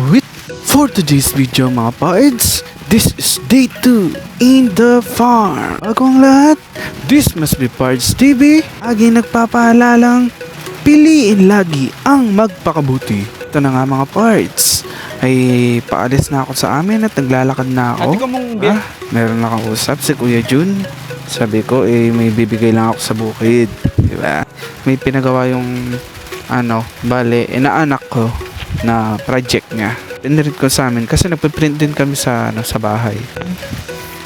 Wait for today's video mga pards. This is day 2 in the farm. Bago ang lahat, this must be Pards TV. Lagi nagpapaalalang piliin lagi ang magpakabuti. Ito na nga mga pards, ay paalis na ako sa amin at naglalakad na ako. Meron na kausap si Kuya Jun. Sabi ko may bibigay lang ako sa bukid, diba? May pinagawa yung bale, inaanak ko na project niya. Pinirit ko sa amin kasi nagpiprint din kami sa sa bahay.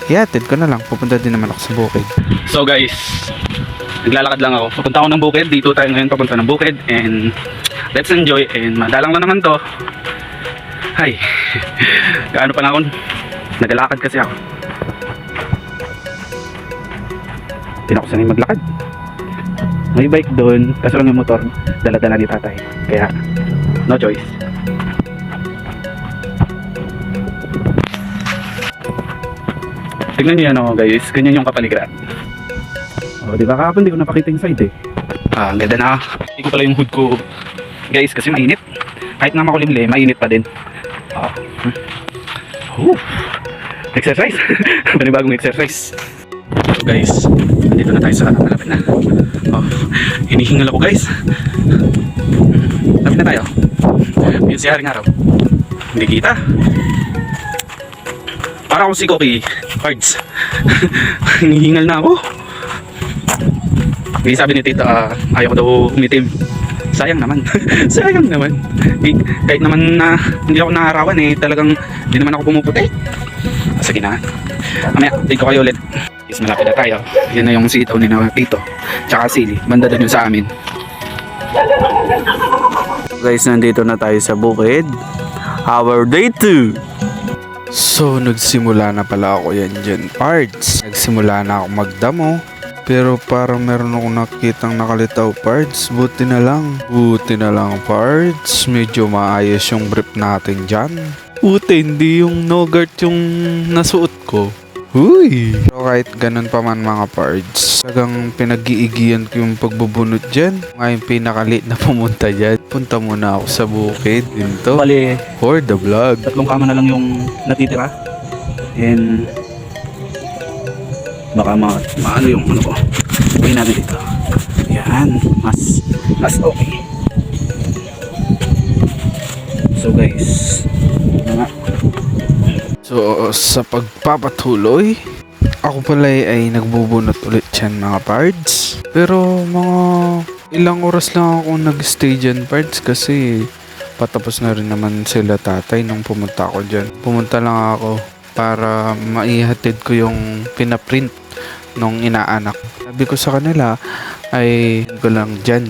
Ihatid ko na lang, pupunta din naman ako sa bukid. So guys, naglalakad lang ako. Pupunta ako ng bukid. Dito tayo ngayon papunta ng bukid. And let's enjoy. And madalang na naman to. Hay, gaano pa na ako. Naglalakad kasi ako. Hindi na ako sanay maglakad. May bike doon, kaso lang yung motor dala-dala ni tatay. Kaya no choice. Tignan niyo yan guys, ganyan yung kapaligiran. Diba kahapon di ko napakita yung side ang ganda na. Hindi ko pala yung hood ko guys kasi mainit. Kahit na makulimlim, mainit pa din. Exercise. Panibagong exercise. So guys, nandito na tayo sa malapit na. Hinihingal ako guys. Lapit na tayo. Yun si Haring Araw. Hindi kita. Para akong si Koki Cards. Hinihingal na ako. May sabi ni tita, ayaw ko daw umitim. Sayang naman. Sayang naman. Kahit naman na hindi ako naarawan talagang hindi naman ako pumuputi. Sige na. Mamaya, take ko kayo ulit. Is malapit na tayo. Yan na yung sitaw ni na tito. Tsaka sili. Banda doon yung sa amin. Guys, nandito na tayo sa bukid. Our day 2. So, nagsimula na pala ako yan dyan, pards. Nagsimula na ako magdamo. Pero parang meron akong nakitang nakalitaw, pards. Buti na lang, pards. Medyo maayos yung brief natin dyan. Buti, hindi yung no-guard yung nasuot ko. Huy! Pero kahit ganun pa man mga pards, talagang pinag-iigihan ko yung pagbubunot dyan. Ngayon pinakaliit na pumunta dyan. Punta muna ako sa bukid. Dito. Bali, For the vlog. 3 kama na lang yung natitira. And baka maano yung ko. Gawin natin dito. Yan. Mas okay. So guys, So sa pagpapatuloy, ako pala ay nagbubunot ulit dyan mga pards. Pero mga ilang oras lang ako nag-stay dyan pards kasi patapos na rin naman sila tatay nung pumunta ako dyan. Pumunta lang ako para maihatid ko yung pinaprint nung inaanak. Sabi ko sa kanila ay ko lang dyan.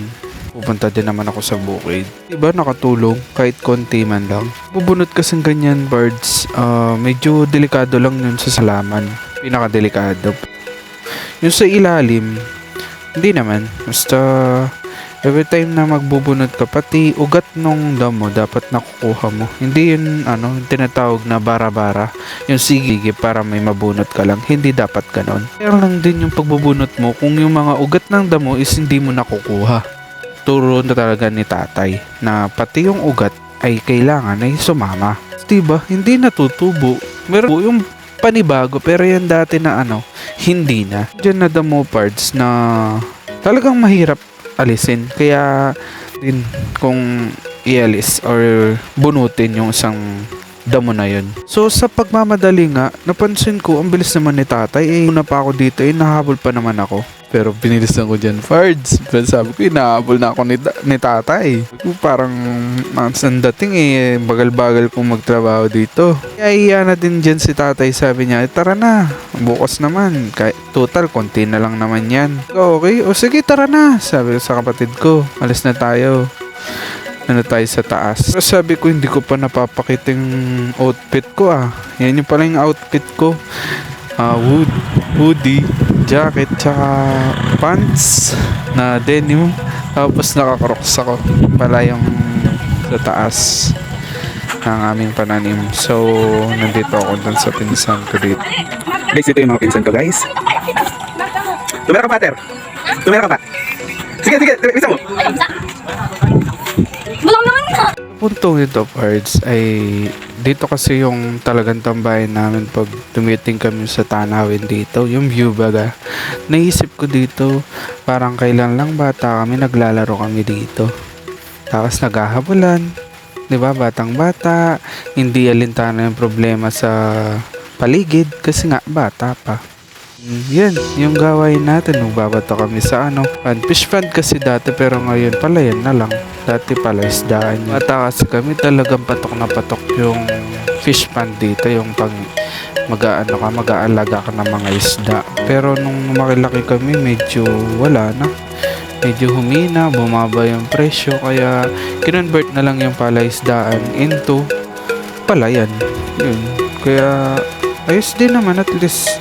Pupunta din naman ako sa bukid. Diba nakatulong kahit konti man lang. Bubunot kasing ganyan birds. Medyo delikado lang yun sa salaman. Pinakadelikado. Yung sa ilalim, hindi naman. Basta every time na magbubunot ka, pati ugat nung damo dapat nakukuha mo. Hindi yun tinatawag na bara-bara. Yung sige para may mabunot ka lang. Hindi dapat ganon. Kaya lang din yung pagbubunot mo kung yung mga ugat ng damo is hindi mo nakukuha. Turo na talaga ni tatay na pati yung ugat ay kailangan ay sumama. Diba? Hindi natutubo. Meron yung panibago pero yan dati na hindi na. Diyan na damo parts na talagang mahirap alisin. Kaya din kung ialis or bunutin yung isang damo na yun. So sa pagmamadali nga, napansin ko ang bilis naman ni tatay. Una pa ako dito nahabol pa naman ako. Pero pinilisan ko dyan, Fards. Pero sabi ko, inahabol na ako ni tatay. Parang ang dating bagal-bagal kong magtrabaho dito. Kaya iya na din dyan si tatay. Sabi niya, tara na. Bukas naman. Total, konti na lang naman yan. Okay, o sige, tara na. Sabi ko sa kapatid ko, alis na tayo. Tayo sa taas. Pero sabi ko, hindi ko pa napapakita yung outfit ko Yan yung pala yung outfit ko. Hoodie, jacket, tsaka pants na denim. Tapos nakakrocs ako pala yung sa taas ng aming pananim. So, nandito ako dun sa pinsan ko dito. guys, ito yung mga pinsan ko guys. Tumira ka pater. Tumira ka pa. Sige, bisa mo. punto nito, parts, ay dito kasi yung talagang tambayan namin pag tumiting kami sa tanawin dito, yung view baga. Naisip ko dito, parang kailan lang bata kami naglalaro kami dito. Tapos naghahabulan, 'di ba? Batang bata, hindi alintana yung problema sa paligid kasi nga bata pa. Yan, yung gawain natin, magbabato kami sa fish pond kasi dati pero ngayon pala yan na lang. Dati pala isdaan yun. Bata kasi kami talagang patok na patok yung fish pond dito, yung pag mag-aalaga ka ng mga isda. Pero nung makilaki kami, medyo wala na. Medyo humina, bumaba yung presyo, kaya kinonvert na lang yung palaisdaan into palayan. Yun. Kaya ayos din naman, at least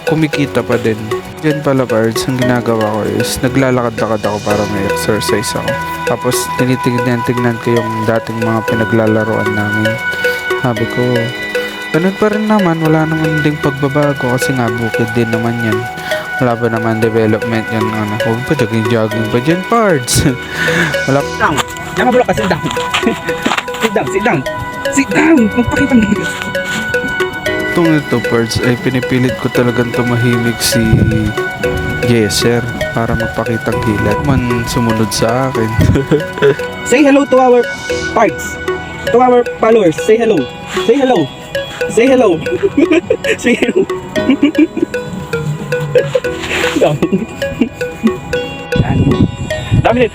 kumikita pa din. Yan pala, pards, ang ginagawa ko is naglalakad-lakad ako para may exercise ako. Tapos tinitignan ko yung dating mga pinaglalaroan namin. Sabi ko, ganun pa rin naman, wala naman ding pagbabago kasi nga bukid din naman yan. Wala ba naman development yan, huwag pa jogging pa dyan, pards. Wala pa. Sit down. Yan mabulok ka, sit down. Sit down, sit down. Sit down. Magpakita mo. Itong ito, pards, ay pinipilit ko talagang tumahimik si Yeser para magpakitang kilat man sumunod sa akin. Say hello to our parts. To our followers. Say hello. Say hello. Say hello. Say hello. Dami din.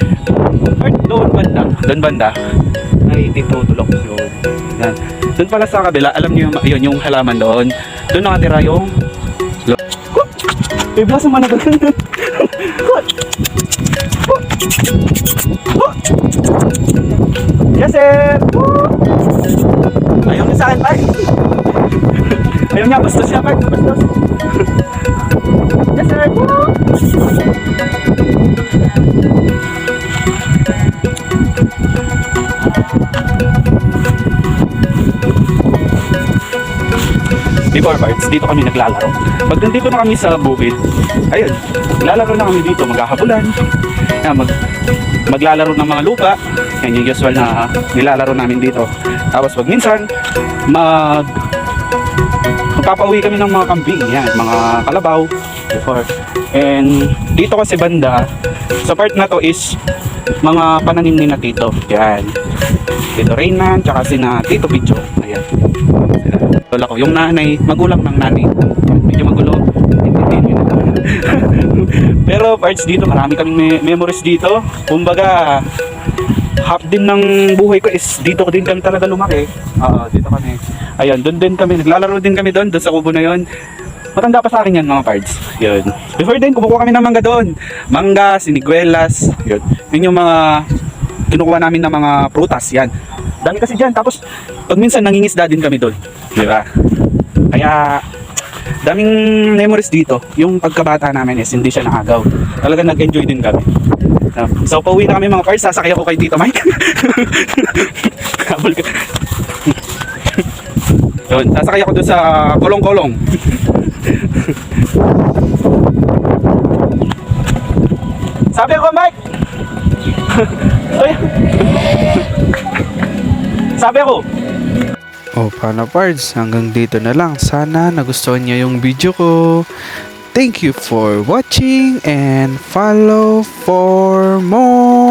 Part doon banda. Ay, dito tulok yun. Yan. Doon pala sa kabila, alam niyo yun yung halaman doon. Doon nakatira yung bigla sa managal. Yes, sir! Ayaw niya sa akin, Park. Ayaw niya, bastos siya, Park. Bastos. Yes, sir! Before, parts, dito kami naglalaro. Pag nandito na kami sa bukid, ayun, naglalaro na kami dito, maghahabulan. Maglalaro ng mga lupa. Yan yung usual na nilalaro namin dito. Tapos pag minsan, magpapauwi kami ng mga kambing, yan, mga kalabaw. Before. And dito kasi banda, sa part na to is mga pananim ni na Tito. Yan. Tito Rayman, tsaka si na Tito Picho. Ayan. Lola ko, yung nanay, magulang ng nanay. Medyo magulo. Pero parts dito, marami kaming memories dito. Kumbaga, half din ng buhay ko is dito din kami talaga lumaki. Dito kami. Ayun, doon din kami. Naglalaro din kami doon sa kubo na yon. Matanda pa sa akin yan, mga parts. Yun. Before din, kumukuha kami ng mangga doon. Mangga, siniguelas. Yun. Yun yung mga kinukuha namin ng mga prutas. Yan. Dami kasi dyan. Tapos, pag minsan nangingisda din kami doon. Di ba? Kaya, daming memories dito. Yung pagkabata namin is hindi siya nakagaw. Talaga nag-enjoy din kami. So, pauwi na kami mga parts. Sasakay ako kay Tito Mike. Kabul ka. Yun, sasakay ako doon sa kolong-kolong. Sabi ako, Mike! Sabi ako! Paano, pards? Hanggang dito na lang. Sana nagustuhan niyo yung video ko. Thank you for watching and follow for more.